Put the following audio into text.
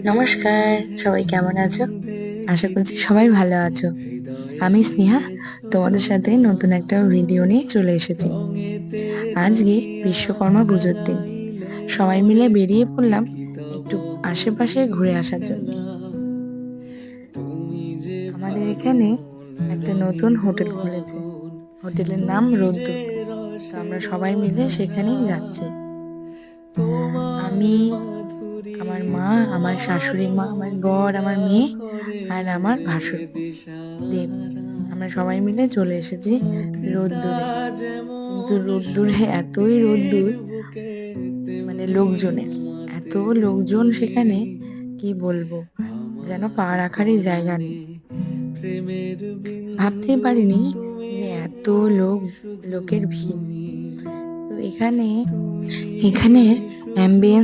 নমস্কার, সবাই কেমন আছো? আশা করছি সবাই ভালো আছো। আমি স্নেহা, তোমাদের সাথে নতুন একটা ভিডিও নিয়ে চলে এসেছি। আজকে বিশ্বকর্মা পুজোর দিন। সবাই মিলে বেরিয়ে পড়লাম একটু আশেপাশে ঘুরে আসার জন্য। আমাদের এখানে একটা নতুন হোটেল খুলেছে। হোটেলের নাম রোদ্দুর। তো আমরা সবাই মিলে সেখানেই যাচ্ছি। আমি, আমার মা, আমার শাশুড়ি মা, আমার বর, আমার মেয়ে আর আমার ভাসুরপো দেব। আমরা সবাই মিলে চলে এসেছি রোদ্দুরে। কিন্তু রোদ্দুরে এতই রোদ্দুর, মানে লোকজনের এত লোকজন সেখানে, কি বলবো, যেন পা রাখারই জায়গা নেই। ভাবতেই পারিনি যে এত লোকের ভিড়। তো এখানে এখানে অ্যাম্বিয়েন্স